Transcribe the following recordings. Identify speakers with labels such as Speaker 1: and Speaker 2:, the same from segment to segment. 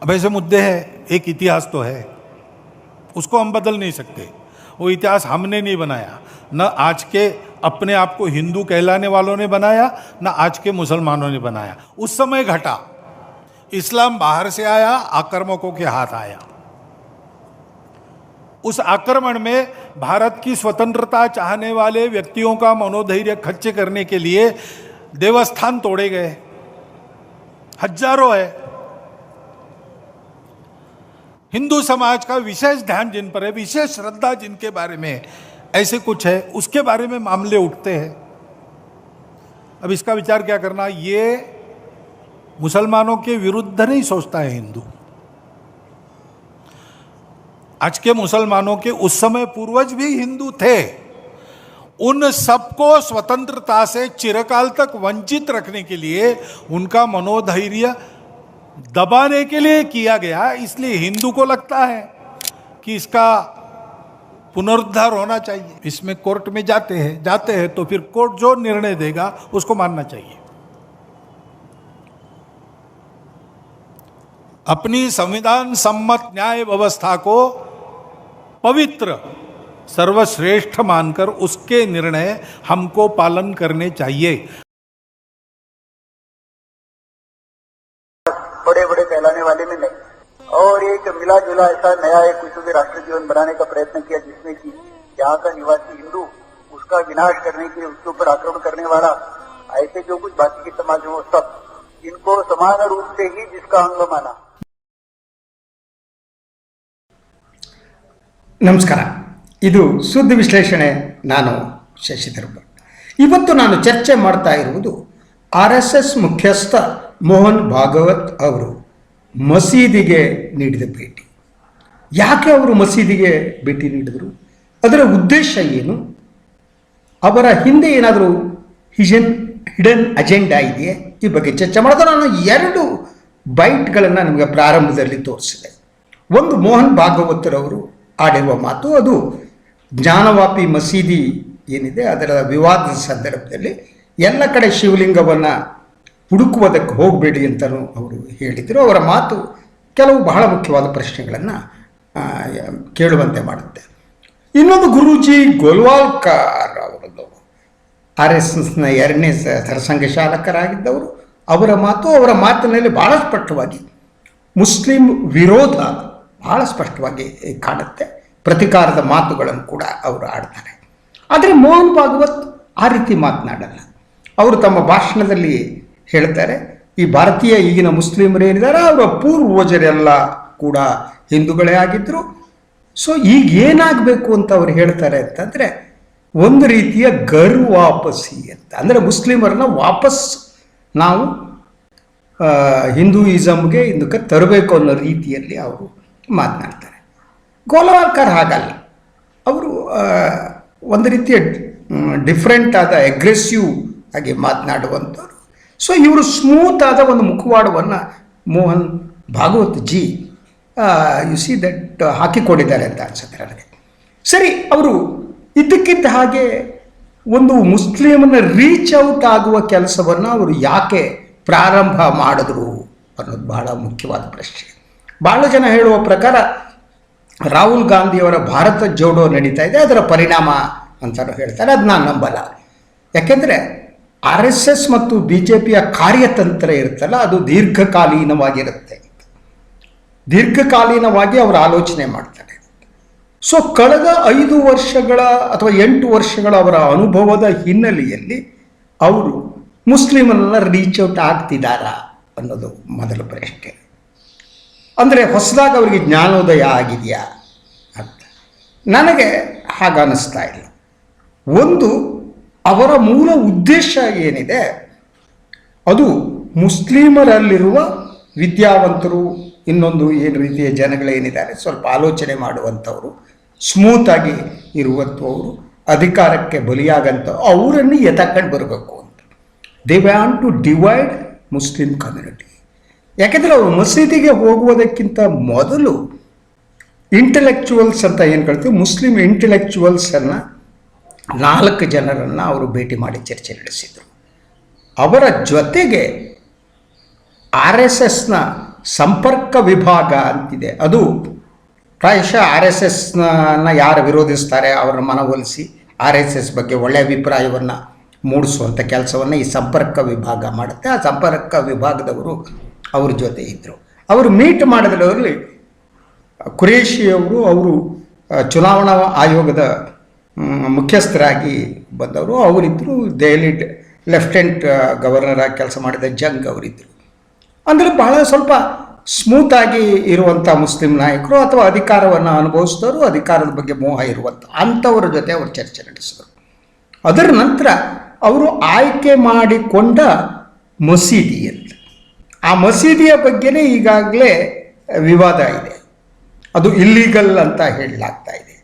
Speaker 1: अब ऐसे मुद्दे हैं, एक इतिहास तो है, उसको हम बदल नहीं सकते। वो इतिहास हमने नहीं बनाया, न आज के अपने आप को हिंदू कहलाने वालों ने बनाया, न आज के मुसलमानों ने बनाया। उस समय घटा, इस्लाम बाहर से आया, आक्रामकों के हाथ आया। उस आक्रमण में भारत की स्वतंत्रता चाहने वाले व्यक्तियों का मनोधैर्य खच्चे करने के लिए देवस्थान तोड़े गए, हजारों है। हिंदू समाज का विशेष ध्यान जिन पर है, विशेष श्रद्धा जिनके बारे में ऐसे कुछ है, उसके बारे में मामले उठते हैं। अब इसका विचार क्या करना, ये मुसलमानों के विरुद्ध नहीं सोचता है हिंदू। आज के मुसलमानों के उस समय पूर्वज भी हिंदू थे। उन सबको स्वतंत्रता से चिरकाल तक वंचित रखने के लिए, उनका मनोधैर्य दबाने के लिए किया गया। इसलिए हिंदू को लगता है कि इसका पुनरुद्धार होना चाहिए। इसमें कोर्ट में जाते हैं तो फिर कोर्ट जो निर्णय देगा उसको मानना चाहिए। अपनी संविधान सम्मत न्याय व्यवस्था को पवित्र सर्वश्रेष्ठ मानकर उसके निर्णय हमको पालन करने चाहिए।
Speaker 2: बड़े बड़े कहलाने वाले में नहीं, और एक मिला जुला ऐसा नया एक कुछ राष्ट्र जीवन बनाने का प्रयत्न किया, जिसमें कि यहाँ का निवासी हिंदू उसका विनाश करने के लिए, उसके ऊपर आक्रमण करने वाला, ऐसे जो कुछ बाकी के समाज में सब, इनको समान रूप से ही जिसका अंग माना।
Speaker 3: ನಮಸ್ಕಾರ, ಇದು ಸುದ್ದಿ ವಿಶ್ಲೇಷಣೆ. ನಾನು ಶಶಿಧರ್ ಭಟ್. ಇವತ್ತು ನಾನು ಚರ್ಚೆ ಮಾಡ್ತಾ ಇರುವುದು RSS ಮುಖ್ಯಸ್ಥ ಮೋಹನ್ ಭಾಗವತ್ ಅವರು ಮಸೀದಿಗೆ ನೀಡಿದ ಭೇಟಿ. ಯಾಕೆ ಅವರು ಮಸೀದಿಗೆ ಭೇಟಿ ನೀಡಿದರು, ಅದರ ಉದ್ದೇಶ ಏನು, ಅವರ ಹಿಂದೆ ಏನಾದರೂ ಹಿಡನ್ ಅಜೆಂಡಾ ಇದೆಯೇ, ಈ ಬಗ್ಗೆ ಚರ್ಚೆ ಮಾಡೋದು. ನಾನು 2 ಬೈಟ್ಗಳನ್ನು ನಿಮಗೆ ಪ್ರಾರಂಭದಲ್ಲಿ ತೋರಿಸಿದೆ. ಒಂದು ಮೋಹನ್ ಭಾಗವತರವರು ಆಡಿರುವ ಮಾತು, ಅದು ಜ್ಞಾನವಾಪಿ ಮಸೀದಿ ಏನಿದೆ ಅದರ ವಿವಾದದ ಸಂದರ್ಭದಲ್ಲಿ ಎಲ್ಲ ಕಡೆ ಶಿವಲಿಂಗವನ್ನು ಹುಡುಕುವುದಕ್ಕೆ ಹೋಗಬೇಡಿ ಅಂತಲೂ ಅವರು ಹೇಳಿದರು. ಅವರ ಮಾತು ಕೆಲವು ಬಹಳ ಮುಖ್ಯವಾದ ಪ್ರಶ್ನೆಗಳನ್ನು ಕೇಳುವಂತೆ ಮಾಡುತ್ತೆ. ಇನ್ನೊಂದು ಗುರೂಜಿ ಗೋಲ್ವಾಲ್ಕರ್ ಅವರದ್ದು RSSನ 2ನೇ ಸರಸಂಘ ಚಾಲಕರಾಗಿದ್ದವರು. ಅವರ ಮಾತಿನಲ್ಲಿ ಬಹಳ ಸ್ಪಷ್ಟವಾಗಿ ಮುಸ್ಲಿಂ ವಿರೋಧ ಬಹಳ ಸ್ಪಷ್ಟವಾಗಿ ಕಾಣುತ್ತೆ. ಪ್ರತಿಕಾರದ ಮಾತುಗಳನ್ನು ಕೂಡ ಅವರು ಆಡ್ತಾರೆ. ಆದರೆ ಮೋಹನ್ ಭಾಗವತ್ ಆ ರೀತಿ ಮಾತನಾಡಲ್ಲ. ಅವರು ತಮ್ಮ ಭಾಷಣದಲ್ಲಿ ಹೇಳ್ತಾರೆ, ಈ ಭಾರತೀಯ ಈಗಿನ ಮುಸ್ಲಿಮರೇನಿದ್ದಾರೆ ಅವರ ಪೂರ್ವಜರೆಲ್ಲ ಕೂಡ ಹಿಂದೂಗಳೇ ಆಗಿದ್ದರು. ಸೊ ಈಗ ಏನಾಗಬೇಕು ಅಂತ ಅವ್ರು ಹೇಳ್ತಾರೆ ಅಂತಂದರೆ, ಒಂದು ರೀತಿಯ ಗರ್ ವಾಪಸಿ ಅಂತ, ಅಂದರೆ ಮುಸ್ಲಿಮರನ್ನ ವಾಪಸ್ ನಾವು ಹಿಂದೂಯಿಸಮ್ಗೆ ಇದಕ್ಕೆ ತರಬೇಕು ಅನ್ನೋ ರೀತಿಯಲ್ಲಿ ಅವರು ಮಾತನಾಡ್ತಾರೆ. ಗೋಲ್ವಾಲ್ಕರ್ ಹಾಗಲ್ಲ, ಅವರು ಒಂದು ರೀತಿಯ ಡಿಫ್ರೆಂಟ್ ಆದ ಅಗ್ರೆಸಿವ್ ಆಗಿ ಮಾತನಾಡುವಂಥವ್ರು. ಸೊ ಇವರು ಸ್ಮೂತ್ ಆದ ಒಂದು ಮುಖವಾಡವನ್ನು Mohan Bhagwat ji you see that ಹಾಕಿಕೊಂಡಿದ್ದಾರೆ ಅಂತ ಅನ್ಸುತ್ತೆ ನನಗೆ. ಸರಿ, ಅವರು ಇದ್ದಕ್ಕಿದ್ದ ಹಾಗೆ ಒಂದು ಮುಸ್ಲಿಮನ ರೀಚ್ ಔಟ್ ಆಗುವ ಕೆಲಸವನ್ನು ಅವರು ಯಾಕೆ ಪ್ರಾರಂಭ ಮಾಡಿದ್ರು ಅನ್ನೋದು ಬಹಳ ಮುಖ್ಯವಾದ ಪ್ರಶ್ನೆ. ಭಾಳ ಜನ ಹೇಳುವ ಪ್ರಕಾರ ರಾಹುಲ್ ಗಾಂಧಿಯವರ ಭಾರತ ಜೋಡೋ ನಡೀತಾ ಇದೆ, ಅದರ ಪರಿಣಾಮ ಅಂತಲೂ ಹೇಳ್ತಾರೆ. ಅದು ನಾನು ನಂಬಲ್ಲ. ಯಾಕೆಂದರೆ RSS ಮತ್ತು BJPಯ ಕಾರ್ಯತಂತ್ರ ಇರುತ್ತಲ್ಲ, ಅದು ದೀರ್ಘಕಾಲೀನವಾಗಿರುತ್ತೆ. ದೀರ್ಘಕಾಲೀನವಾಗಿ ಅವರು ಆಲೋಚನೆ ಮಾಡ್ತಾರೆ. ಸೊ ಕಳೆದ 5 ವರ್ಷಗಳ ಅಥವಾ 8 ವರ್ಷಗಳ ಅವರ ಅನುಭವದ ಹಿನ್ನೆಲೆಯಲ್ಲಿ ಅವರು ಮುಸ್ಲಿಮರನ್ನ ರೀಚ್ ಔಟ್ ಆಗ್ತಿದ್ದಾರಾ ಅನ್ನೋದು ಮೊದಲ ಪ್ರಶ್ನೆ. ಅಂದರೆ ಹೊಸದಾಗಿ ಅವರಿಗೆ ಜ್ಞಾನೋದಯ ಆಗಿದೆಯಾ ಅಂತ ನನಗೆ ಹಾಗನ್ನಿಸ್ತಾ ಇಲ್ಲ. ಒಂದು, ಅವರ ಮೂಲ ಉದ್ದೇಶ ಏನಿದೆ ಅದು ಮುಸ್ಲಿಮರಲ್ಲಿರುವ ವಿದ್ಯಾವಂತರು, ಇನ್ನೊಂದು ಏನು ರೀತಿಯ ಜನಗಳೇನಿದ್ದಾರೆ ಸ್ವಲ್ಪ ಆಲೋಚನೆ ಮಾಡುವಂಥವರು, ಸ್ಮೂತಾಗಿ ಇರುವಂಥವರು, ಅಧಿಕಾರಕ್ಕೆ ಬಲಿಯಾಗಂಥ ಅವರನ್ನು ಎತ್ತಕೊಂಡು ಬರಬೇಕು ಅಂತ. They want to divide Muslim community. ಯಾಕೆಂದರೆ ಅವರು ಮಸೀದಿಗೆ ಹೋಗುವುದಕ್ಕಿಂತ ಮೊದಲು ಇಂಟೆಲೆಕ್ಚುವಲ್ಸ್ ಅಂತ ಏನು ಕಳ್ತೀವಿ, ಮುಸ್ಲಿಂ ಇಂಟೆಲೆಕ್ಚುವಲ್ಸನ್ನು 4 ಜನರನ್ನು ಅವರು ಭೇಟಿ ಮಾಡಿ ಚರ್ಚೆ ನಡೆಸಿದರು. ಅವರ ಜೊತೆಗೆ RSSನ ಸಂಪರ್ಕ ವಿಭಾಗ ಅಂತಿದೆ. ಅದು ಪ್ರಾಯಶಃ RSSನ ಯಾರು ವಿರೋಧಿಸ್ತಾರೆ ಅವರನ್ನು ಮನವೊಲಿಸಿ RSS ಬಗ್ಗೆ ಒಳ್ಳೆಯ ಅಭಿಪ್ರಾಯವನ್ನು ಮೂಡಿಸುವಂಥ ಕೆಲಸವನ್ನು ಈ ಸಂಪರ್ಕ ವಿಭಾಗ ಮಾಡುತ್ತೆ. ಆ ಸಂಪರ್ಕ ವಿಭಾಗದವರು ಅವ್ರ ಜೊತೆ ಇದ್ದರು. ಅವರು ಮೀಟ್ ಮಾಡಿದ್ರಲ್ಲಿ ಖುರೇಶಿಯವರು, ಅವರು ಚುನಾವಣಾ ಆಯೋಗದ ಮುಖ್ಯಸ್ಥರಾಗಿ ಬಂದವರು. ಅವರಿದ್ದರು. ದೆಹಲಿ ಲೆಫ್ಟಿನೆಂಟ್ ಗವರ್ನರ್ ಆಗಿ ಕೆಲಸ ಮಾಡಿದ ಜಂಗ್ ಅವರಿದ್ದರು. ಅಂದರೆ ಬಹಳ ಸ್ವಲ್ಪ ಸ್ಮೂತಾಗಿ ಇರುವಂಥ ಮುಸ್ಲಿಂ ನಾಯಕರು ಅಥವಾ ಅಧಿಕಾರವನ್ನು ಅನುಭವಿಸಿದವರು, ಅಧಿಕಾರದ ಬಗ್ಗೆ ಮೋಹ ಇರುವಂಥ ಅಂಥವ್ರ ಜೊತೆ ಅವರು ಚರ್ಚೆ ನಡೆಸಿದರು. ಅದರ ನಂತರ ಅವರು ಆಯ್ಕೆ ಮಾಡಿಕೊಂಡ ಮಸೀದಿ ಅಂತ, ಆ ಮಸೀದಿಯ ಬಗ್ಗೆನೇ ಈಗಾಗಲೇ ವಿವಾದ ಇದೆ. ಅದು ಇಲ್ಲೀಗಲ್ ಅಂತ ಹೇಳಲಾಗ್ತಾ ಇದೆ.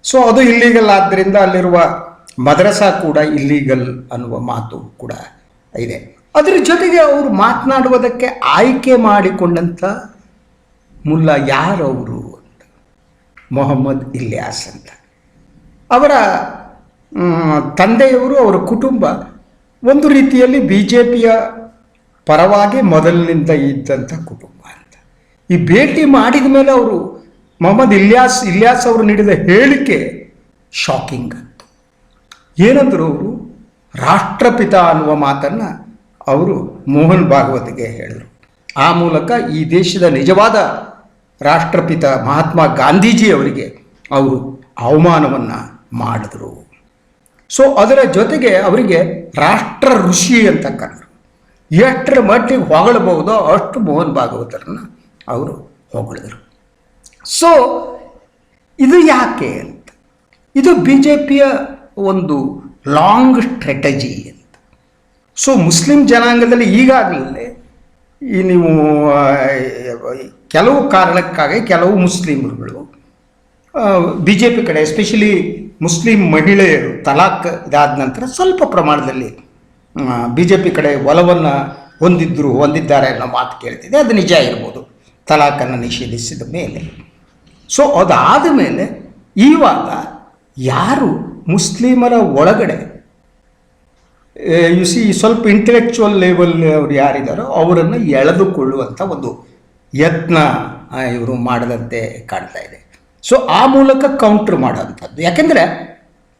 Speaker 3: ಸೊ ಅದು ಇಲ್ಲೀಗಲ್ ಆದ್ದರಿಂದ ಅಲ್ಲಿರುವ ಮದ್ರಸಾ ಕೂಡ ಇಲ್ಲೀಗಲ್ ಅನ್ನುವ ಮಾತು ಕೂಡ ಇದೆ. ಅದರ ಜೊತೆಗೆ ಅವರು ಮಾತನಾಡುವುದಕ್ಕೆ ಆಯ್ಕೆ ಮಾಡಿಕೊಂಡಂಥ ಮುಲ್ಲಾ ಯಾರವರು ಅಂತ, ಮೊಹಮ್ಮದ್ ಇಲ್ಯಾಸ್ ಅಂತ. ಅವರ ತಂದೆಯವರು, ಅವರ ಕುಟುಂಬ ಒಂದು ರೀತಿಯಲ್ಲಿ BJPಯ ಪರವಾಗಿ ಮೊದಲಿನಿಂದ ಇದ್ದಂಥ ಕುಟುಂಬ ಅಂತ. ಈ ಭೇಟಿ ಮಾಡಿದ ಮೇಲೆ ಅವರು ಮೊಹಮ್ಮದ್ ಇಲ್ಯಾಸ್ ಅವರು ನೀಡಿದ ಹೇಳಿಕೆ ಶಾಕಿಂಗ್ ಅಂತ. ಏನಂದರು ಅವರು, ರಾಷ್ಟ್ರಪಿತ ಅನ್ನುವ ಮಾತನ್ನು ಅವರು ಮೋಹನ್ ಭಾಗವತ್ಗೆ ಹೇಳಿದರು. ಆ ಮೂಲಕ ಈ ದೇಶದ ನಿಜವಾದ ರಾಷ್ಟ್ರಪಿತ ಮಹಾತ್ಮ ಗಾಂಧೀಜಿ ಅವರಿಗೆ ಅವರು ಅವಮಾನವನ್ನು ಮಾಡಿದ್ರು. ಸೊ ಅದರ ಜೊತೆಗೆ ಅವರಿಗೆ ರಾಷ್ಟ್ರ ಋಷಿ ಅಂತ ಕರೆದರು. ಎಷ್ಟರ ಮಟ್ಟಿಗೆ ಹೊಗಳಬಹುದೋ ಅಷ್ಟು ಮೋಹನ್ ಭಾಗವತರನ್ನು ಅವರು ಹೊಗಳಿದರು. ಸೊ ಇದು ಯಾಕೆ ಅಂತ, ಇದು BJPಯ ಒಂದು ಲಾಂಗ್ ಸ್ಟ್ರಾಟಜಿ ಅಂತ. ಸೊ ಮುಸ್ಲಿಂ ಜನಾಂಗದಲ್ಲಿ ಈಗಾಗಲೇ ಈ ನೀವು ಕೆಲವು ಕಾರಣಕ್ಕಾಗಿ ಕೆಲವು ಮುಸ್ಲಿಮರುಗಳು BJP ಕಡೆ, ಎಸ್ಪೆಷಲಿ ಮುಸ್ಲಿಂ ಮಹಿಳೆಯರು ತಲಾಕ್ ಇದಾದ ನಂತರ ಸ್ವಲ್ಪ ಪ್ರಮಾಣದಲ್ಲಿ BJP ಕಡೆ ಒಲವನ್ನು ಹೊಂದಿದ್ದಾರೆ ಅನ್ನೋ ಮಾತು ಕೇಳ್ತಿದೆ. ಅದು ನಿಜ ಇರ್ಬೋದು, ತಲಾಖನ್ನು ನಿಷೇಧಿಸಿದ ಮೇಲೆ. ಸೊ ಅದಾದ ಮೇಲೆ ಇವಾಗ ಯಾರು ಮುಸ್ಲಿಮರ ಒಳಗಡೆ ಸ್ವಲ್ಪ ಇಂಟೆಲೆಕ್ಚುವಲ್ ಲೆವೆಲ್ ಅವರು ಯಾರಿದ್ದಾರೋ ಅವರನ್ನು ಎಳೆದುಕೊಳ್ಳುವಂಥ ಒಂದು ಯತ್ನ ಇವರು ಮಾಡದಂತೆ ಕಾಣ್ತಾ ಇದೆ. ಸೊ ಆ ಮೂಲಕ ಕೌಂಟ್ರ್ ಮಾಡೋವಂಥದ್ದು. ಯಾಕೆಂದರೆ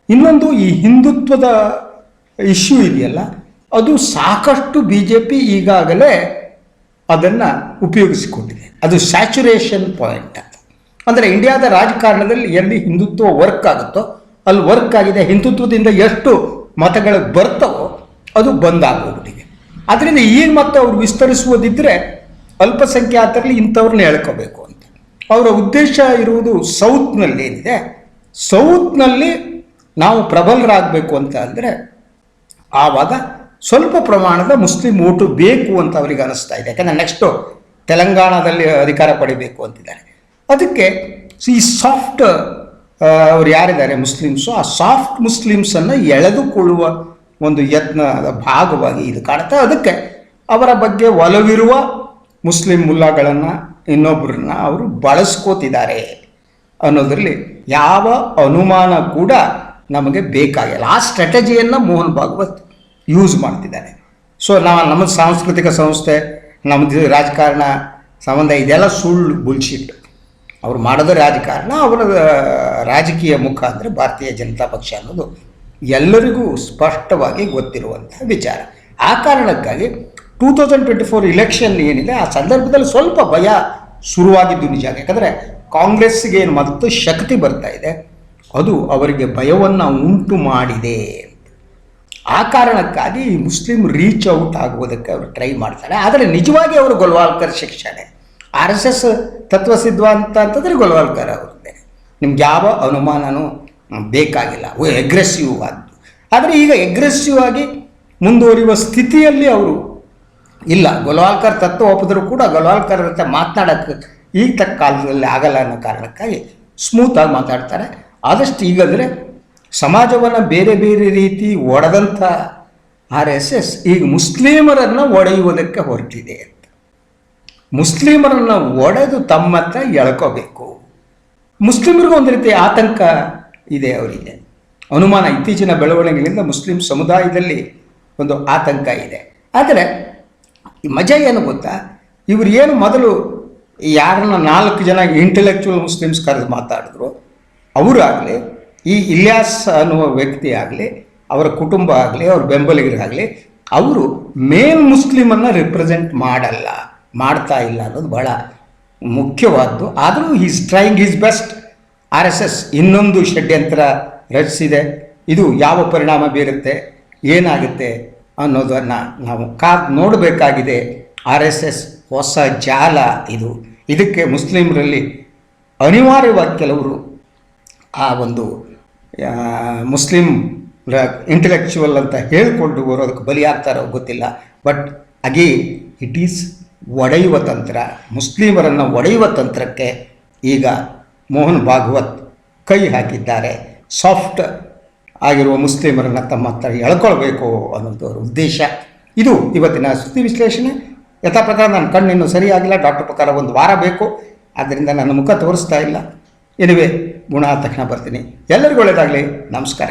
Speaker 3: ಇನ್ನೊಂದು, ಈ ಹಿಂದುತ್ವದ ಇಶ್ಯೂ ಇದೆಯಲ್ಲ, ಅದು ಸಾಕಷ್ಟು BJP ಈಗಾಗಲೇ ಅದನ್ನು ಉಪಯೋಗಿಸಿಕೊಂಡಿದೆ. ಅದು ಸ್ಯಾಚುರೇಷನ್ ಪಾಯಿಂಟ್ ಅಂತ. ಅಂದರೆ ಇಂಡಿಯಾದ ರಾಜಕಾರಣದಲ್ಲಿ ಎಲ್ಲಿ ಹಿಂದುತ್ವ ವರ್ಕ್ ಆಗುತ್ತೋ ಅಲ್ಲಿ ವರ್ಕ್ ಆಗಿದೆ. ಹಿಂದುತ್ವದಿಂದ ಎಷ್ಟು ಮತಗಳು ಬರ್ತವೋ ಅದು ಬಂದಾಗೋಗ್ಬಿಟ್ಟಿದೆ. ಆದ್ದರಿಂದ ಈಗ ಮತ್ತೆ ಅವ್ರು ವಿಸ್ತರಿಸುವುದಿದ್ದರೆ ಅಲ್ಪಸಂಖ್ಯಾತರಲ್ಲಿ ಇಂಥವ್ರನ್ನ ಹೇಳ್ಕೋಬೇಕು ಅಂತ ಅವರ ಉದ್ದೇಶ ಇರುವುದು. ಸೌತ್ನಲ್ಲಿ ಏನಿದೆ, ಸೌತ್ನಲ್ಲಿ ನಾವು ಪ್ರಬಲರಾಗಬೇಕು ಅಂತ ಅಂದರೆ ಆವಾಗ ಸ್ವಲ್ಪ ಪ್ರಮಾಣದ ಮುಸ್ಲಿಂ ಓಟು ಬೇಕು ಅಂತ ಅವರಿಗೆ ಅನಿಸ್ತಾ ಇದೆ. ಯಾಕಂದರೆ ನೆಕ್ಸ್ಟು ತೆಲಂಗಾಣದಲ್ಲಿ ಅಧಿಕಾರ ಪಡಿಬೇಕು ಅಂತಿದ್ದಾರೆ. ಅದಕ್ಕೆ ಈ ಸಾಫ್ಟ್ ಅವ್ರು ಯಾರಿದ್ದಾರೆ ಮುಸ್ಲಿಮ್ಸು, ಆ ಸಾಫ್ಟ್ ಮುಸ್ಲಿಮ್ಸನ್ನು ಎಳೆದುಕೊಳ್ಳುವ ಒಂದು ಯತ್ನದ ಭಾಗವಾಗಿ ಇದು ಕಾಣುತ್ತೆ. ಅದಕ್ಕೆ ಅವರ ಬಗ್ಗೆ ಒಲವಿರುವ ಮುಸ್ಲಿಂ ಮುಲ್ಲಾಗಳನ್ನು ಇನ್ನೊಬ್ಬರನ್ನ ಅವರು ಬಳಸ್ಕೋತಿದ್ದಾರೆ ಅನ್ನೋದರಲ್ಲಿ ಯಾವ ಅನುಮಾನ ಕೂಡ ನಮಗೆ ಬೇಕಾಗಿಲ್ಲ. ಆ ಸ್ಟ್ರಾಟಜಿಯನ್ನು ಮೋಹನ್ ಭಾಗವತ್ ಯೂಸ್ ಮಾಡ್ತಿದ್ದಾರೆ. ಸೊ ನಮ್ಮ ಸಾಂಸ್ಕೃತಿಕ ಸಂಸ್ಥೆ, ನಮ್ಮದು ರಾಜಕಾರಣ ಸಂಬಂಧ ಇದೆಲ್ಲ ಸುಳ್ಳು, ಬುಲ್ಶಿಟ್. ಅವ್ರು ಮಾಡೋದು ರಾಜಕಾರಣ, ಅವರ ರಾಜಕೀಯ ಮುಖ ಅಂದರೆ ಭಾರತೀಯ ಜನತಾ ಪಕ್ಷ ಅನ್ನೋದು ಎಲ್ಲರಿಗೂ ಸ್ಪಷ್ಟವಾಗಿ ಗೊತ್ತಿರುವಂಥ ವಿಚಾರ. ಆ ಕಾರಣಕ್ಕಾಗಿ 2024 ಇಲೆಕ್ಷನ್ ಏನಿದೆ ಆ ಸಂದರ್ಭದಲ್ಲಿ ಸ್ವಲ್ಪ ಭಯ ಶುರುವಾಗಿದ್ದು ನಿಜ. ಯಾಕಂದರೆ ಕಾಂಗ್ರೆಸ್ಗೆ ಏನು ಮತ್ತು ಶಕ್ತಿ ಬರ್ತಾ ಇದೆ, ಅದು ಅವರಿಗೆ ಭಯವನ್ನು ಉಂಟು ಮಾಡಿದೆ. ಆ ಕಾರಣಕ್ಕಾಗಿ ಮುಸ್ಲಿಂ ರೀಚ್ ಔಟ್ ಆಗುವುದಕ್ಕೆ ಅವರು ಟ್ರೈ ಮಾಡ್ತಾರೆ. ಆದರೆ ನಿಜವಾಗಿ ಅವರು ಗೊಲ್ವಾಲ್ಕರ್ ಶಿಕ್ಷಣೆ, RSS ತತ್ವ ಸಿದ್ಧಾಂತ ಅಂತಂದರೆ ಗೊಲ್ವಾಲ್ಕರ್ ಅವ್ರದ್ದೇ. ನಿಮ್ಗೆ ಯಾವ ಅನುಮಾನನೂ ಬೇಕಾಗಿಲ್ಲ. ಎಗ್ರೆಸಿವ್ ಆದ್ದು. ಆದರೆ ಈಗ ಎಗ್ರೆಸಿವ್ ಆಗಿ ಮುಂದುವರಿಯುವ ಸ್ಥಿತಿಯಲ್ಲಿ ಅವರು ಇಲ್ಲ. ಗೊಲ್ವಾಲ್ಕರ್ ತತ್ವ ಒಪ್ಪಿದ್ರು ಕೂಡ ಗೊಲ್ವಾಲ್ಕರ್ ಅಂತ ಮಾತನಾಡೋಕ್ಕೆ ಈಗ ತಕ್ಕ ಕಾಲದಲ್ಲಿ ಆಗಲ್ಲ ಅನ್ನೋ ಕಾರಣಕ್ಕಾಗಿ ಸ್ಮೂತಾಗಿ ಮಾತಾಡ್ತಾರೆ. ಆದಷ್ಟು ಈಗಂದರೆ ಸಮಾಜವನ್ನು ಬೇರೆ ಬೇರೆ ರೀತಿ ಒಡೆದಂಥ RSS ಈಗ ಮುಸ್ಲಿಮರನ್ನು ಒಡೆಯುವುದಕ್ಕೆ ಹೊರಟಿದೆ ಅಂತ. ಮುಸ್ಲಿಮರನ್ನು ಒಡೆದು ತಮ್ಮತ್ತ ಎಳ್ಕೋಬೇಕು. ಮುಸ್ಲಿಮರಿಗೂ ಒಂದು ರೀತಿ ಆತಂಕ ಇದೆ, ಅವರಿಗೆ ಅನುಮಾನ. ಇತ್ತೀಚಿನ ಬೆಳವಣಿಗೆಗಳಿಂದ ಮುಸ್ಲಿಂ ಸಮುದಾಯದಲ್ಲಿ ಒಂದು ಆತಂಕ ಇದೆ. ಆದರೆ ಮಜಾ ಏನು ಗೊತ್ತಾ, ಇವರು ಏನು ಮೊದಲು ಯಾರನ್ನ 4 ಜನ ಇಂಟೆಲೆಕ್ಚುವಲ್ ಮುಸ್ಲಿಮ್ಸ್ ಕರೆದು ಮಾತಾಡಿದ್ರು ಅವರಾಗಲಿ, ಈ ಇಲಿಯಾಸ್ ಅನ್ನುವ ವ್ಯಕ್ತಿ ಆಗಲಿ, ಅವರ ಕುಟುಂಬ ಆಗಲಿ, ಅವ್ರ ಬೆಂಬಲಿಗರಾಗಲಿ, ಅವರು ಮೇನ್ ಮುಸ್ಲಿಮನ್ನು ರಿಪ್ರೆಸೆಂಟ್ ಮಾಡ್ತಾ ಇಲ್ಲ ಅನ್ನೋದು ಬಹಳ ಮುಖ್ಯವಾದ್ದು. ಆದರೂ is trying is best. RSS ಇನ್ನೊಂದು ಷಡ್ಯಂತ್ರ ರಚಿಸಿದೆ. ಇದು ಯಾವ ಪರಿಣಾಮ ಬೀರುತ್ತೆ, ಏನಾಗುತ್ತೆ ಅನ್ನೋದನ್ನು ನಾವು ಕಾದು ನೋಡಬೇಕಾಗಿದೆ. RSS ಹೊಸ ಜಾಲ ಇದು. ಇದಕ್ಕೆ ಮುಸ್ಲಿಮರಲ್ಲಿ ಅನಿವಾರ್ಯವಾಗಿ ಕೆಲವರು ಆ ಒಂದು ಮುಸ್ಲಿಂ ಇಂಟೆಲೆಕ್ಚುವಲ್ ಅಂತ ಹೇಳಿಕೊಂಡು ಬರೋದಕ್ಕೆ ಬಲಿಯಾಗ್ತಾರೋ ಗೊತ್ತಿಲ್ಲ. ಬಟ್ ಅಗೇನ್ ಇಟ್ ಈಸ್ ಒಡೆಯುವ ತಂತ್ರ, ಮುಸ್ಲಿಮರನ್ನು ಒಡೆಯುವ ತಂತ್ರಕ್ಕೆ ಈಗ ಮೋಹನ್ ಭಾಗವತ್ ಕೈ ಹಾಕಿದ್ದಾರೆ. ಸಾಫ್ಟ್ ಆಗಿರುವ ಮುಸ್ಲಿಮರನ್ನು ತಮ್ಮ ಹತ್ರ ಎಳ್ಕೊಳ್ಬೇಕು ಅನ್ನೋದು ಅವರ ಉದ್ದೇಶ. ಇದು ಇವತ್ತಿನ ಸುದ್ದಿ ವಿಶ್ಲೇಷಣೆ. ಯಥಾ ಪ್ರಕಾರ ನನ್ನ ಕಣ್ಣು ಇನ್ನೂ ಸರಿಯಾಗಿಲ್ಲ, ಡಾಕ್ಟರ್ ಪ್ರಕಾರ 1 ವಾರ ಬೇಕು, ಆದ್ದರಿಂದ ನನ್ನ ಮುಖ ತೋರಿಸ್ತಾ ಇಲ್ಲ. ಎನಿವೆ ಗುಣ ಆದ ತಕ್ಷಣ ಬರ್ತೀನಿ. ಎಲ್ಲರಿಗೂ ಒಳ್ಳೆಯದಾಗಲಿ. ನಮಸ್ಕಾರ.